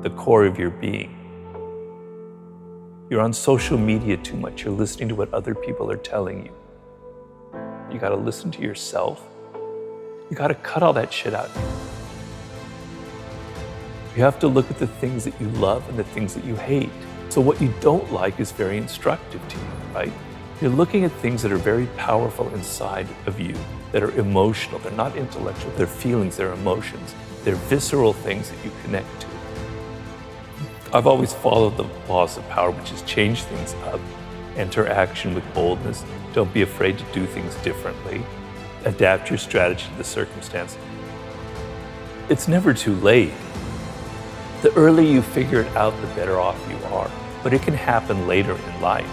the core of your being. You're on social media too much. You're listening to what other people are telling you. You got to listen to yourself. You got to cut all that shit out. You have to look at the things that you love and the things that you hate. So what you don't like is very instructive to you, right? You're looking at things that are very powerful inside of you, that are emotional. They're not intellectual. They're feelings, they're emotions. They're visceral things that you connect to. I've always followed the laws of power, which is change things up, enter action with boldness, don't be afraid to do things differently, adapt your strategy to the circumstance. It's never too late. The earlier you figure it out, the better off you are, but it can happen later in life.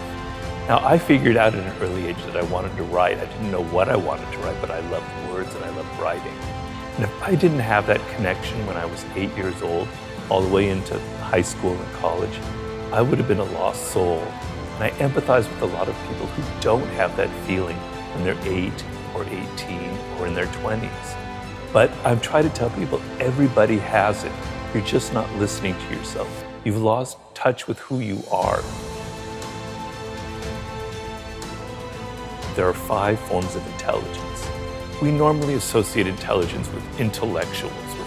Now, I figured out at an early age that I wanted to write. I didn't know what I wanted to write, but I loved words and I loved writing. And if I didn't have that connection when I was 8 years old, all the way into high school and college, I would have been a lost soul. And I empathize with a lot of people who don't have that feeling when they're 8 or 18 or in their 20s. But I've tried to tell people everybody has it. You're just not listening to yourself. You've lost touch with who you are. There are 5 forms of intelligence. We normally associate intelligence with intellectuals, with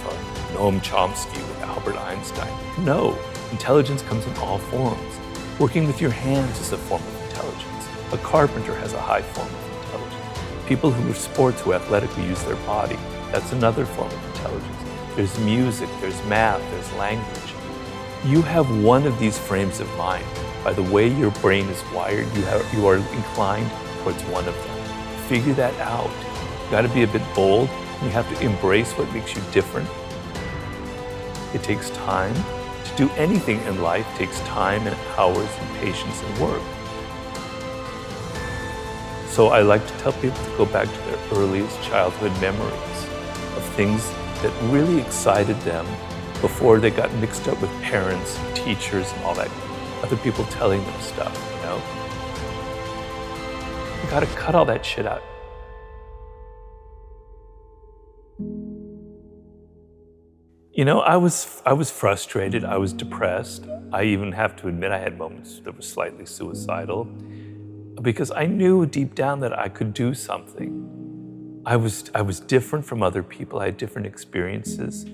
Noam Chomsky, with Albert Einstein. No, intelligence comes in all forms. Working with your hands is a form of intelligence. A carpenter has a high form of intelligence. People who are sports, who athletically use their body, that's another form of intelligence. There's music, there's math, there's language. You have one of these frames of mind. By the way your brain is wired, you are inclined towards one of them. Figure that out. You got to be a bit bold. You have to embrace what makes you different. It takes time. To do anything in life takes time and hours and patience and work. So I like to tell people to go back to their earliest childhood memories of things that really excited them before they got mixed up with parents, teachers, and all that, other people telling them stuff, you know? You gotta cut all that shit out. You know, I was frustrated, I was depressed. I even have to admit I had moments that were slightly suicidal because I knew deep down that I could do something. I was different from other people. I had different experiences,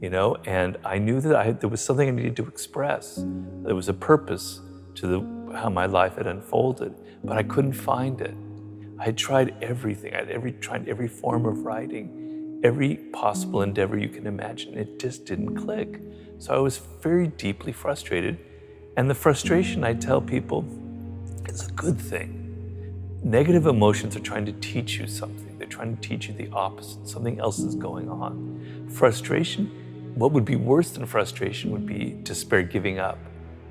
you know, and I knew that there was something I needed to express. There was a purpose to how my life had unfolded, but I couldn't find it. I had tried everything. I had tried every form of writing, every possible endeavor you can imagine. It just didn't click. So I was very deeply frustrated. And the frustration, I tell people, is a good thing. Negative emotions are trying to teach you something. They're trying to teach you the opposite. Something else is going on. Frustration, what would be worse than frustration would be despair, giving up,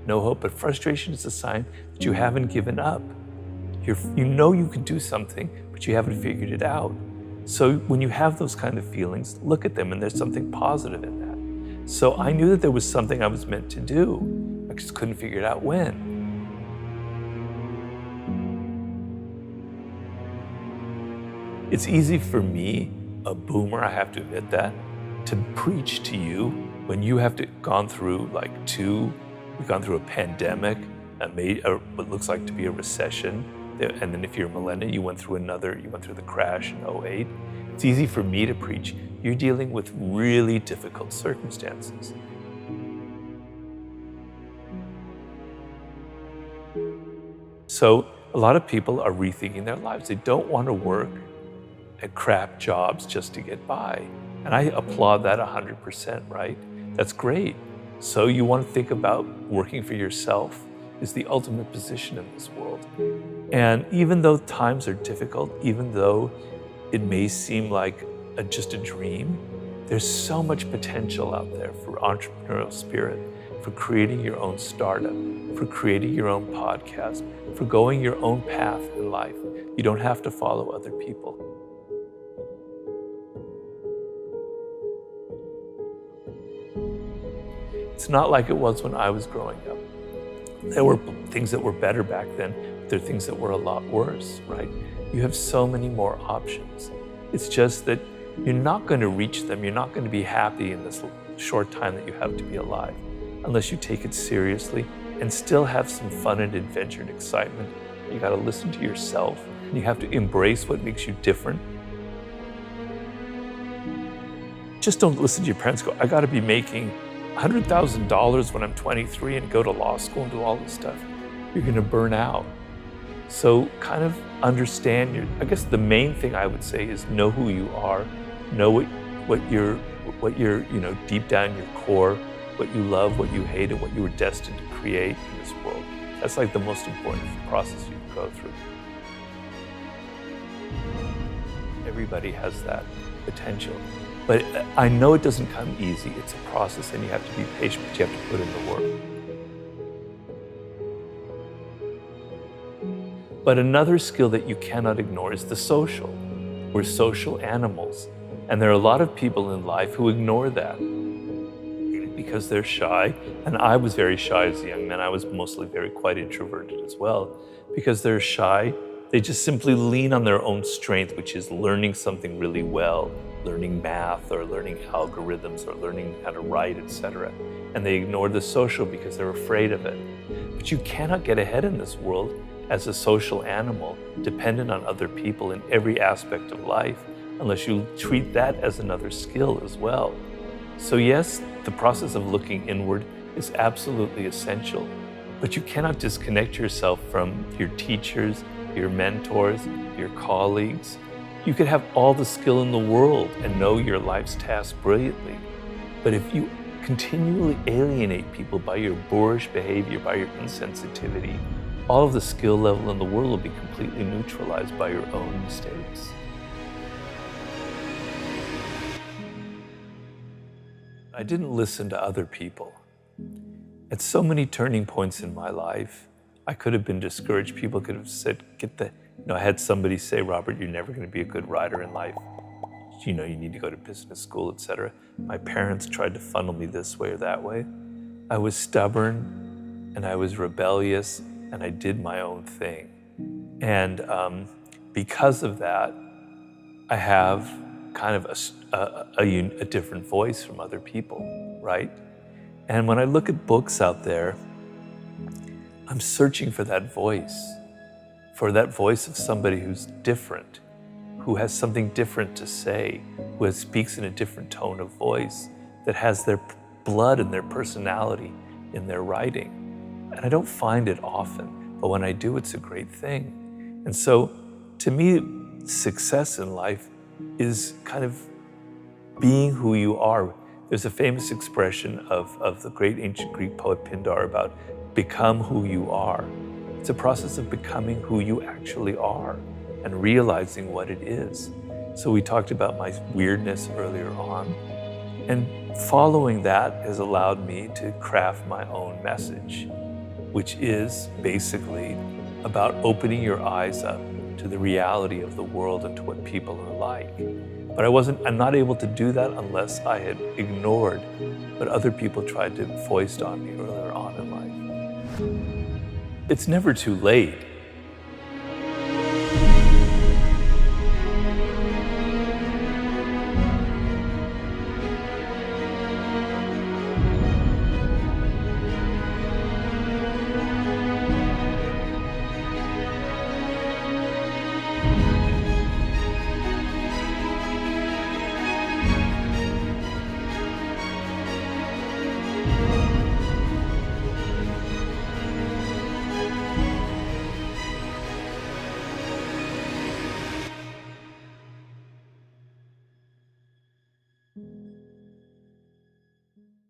no hope. But frustration is a sign that you haven't given up. You know you can do something, but you haven't figured it out. So when you have those kind of feelings, look at them and there's something positive in that. So I knew that there was something I was meant to do. I just couldn't figure it out when. It's easy for me, a boomer, I have to admit that, to preach to you when you have gone through we've gone through a pandemic, what looks like to be a recession, and then if you're a millennial, you went through the crash in 2008. It's easy for me to preach. You're dealing with really difficult circumstances. So a lot of people are rethinking their lives. They don't want to work at crap jobs just to get by. And I applaud that 100%, right? That's great. So you want to think about working for yourself is the ultimate position in this world. And even though times are difficult, even though it may seem like just a dream, there's so much potential out there for entrepreneurial spirit, for creating your own startup, for creating your own podcast, for going your own path in life. You don't have to follow other people. It's not like it was when I was growing up. There were things that were better back then, but there are things that were a lot worse, right? You have so many more options. It's just that you're not going to reach them. You're not going to be happy in this short time that you have to be alive unless you take it seriously and still have some fun and adventure and excitement. You got to listen to yourself. You have to embrace what makes you different. Just don't listen to your parents go, I got to be making $100,000 when I'm 23 and go to law school and do all this stuff. You're going to burn out. So kind of understand I guess the main thing I would say is know who you are, know what you're deep down in your core, what you love, what you hate, and what you were destined to create in this world. That's like the most important process you can go through. Everybody has that potential. But I know it doesn't come easy. It's a process and you have to be patient, but you have to put in the work. But another skill that you cannot ignore is the social. We're social animals. And there are a lot of people in life who ignore that because they're shy. And I was very shy as a young man. I was mostly quite introverted as well. Because they're shy, they just simply lean on their own strength, which is learning something really well, learning math or learning algorithms or learning how to write, etc. And they ignore the social because they're afraid of it. But you cannot get ahead in this world as a social animal dependent on other people in every aspect of life unless you treat that as another skill as well. So yes, the process of looking inward is absolutely essential, but you cannot disconnect yourself from your teachers, your mentors, your colleagues. You could have all the skill in the world and know your life's task brilliantly, but if you continually alienate people by your boorish behavior, by your insensitivity, all of the skill level in the world will be completely neutralized by your own mistakes. I didn't listen to other people. At so many turning points in my life, I could have been discouraged. People could have said, I had somebody say, Robert, you're never going to be a good writer in life. You need to go to business school, etc. My parents tried to funnel me this way or that way. I was stubborn and I was rebellious and I did my own thing. And because of that, I have kind of a different voice from other people, right? And when I look at books out there, I'm searching for that voice of somebody who's different, who has something different to say, who speaks in a different tone of voice, that has their blood and their personality in their writing. And I don't find it often, but when I do, it's a great thing. And so, to me, success in life is kind of being who you are. There's a famous expression of the great ancient Greek poet Pindar about become who you are. It's a process of becoming who you actually are and realizing what it is. So we talked about my weirdness earlier on, and following that has allowed me to craft my own message, which is basically about opening your eyes up to the reality of the world and to what people are like. But I'm not able to do that unless I had ignored what other people tried to foist on me earlier on in life. It's never too late.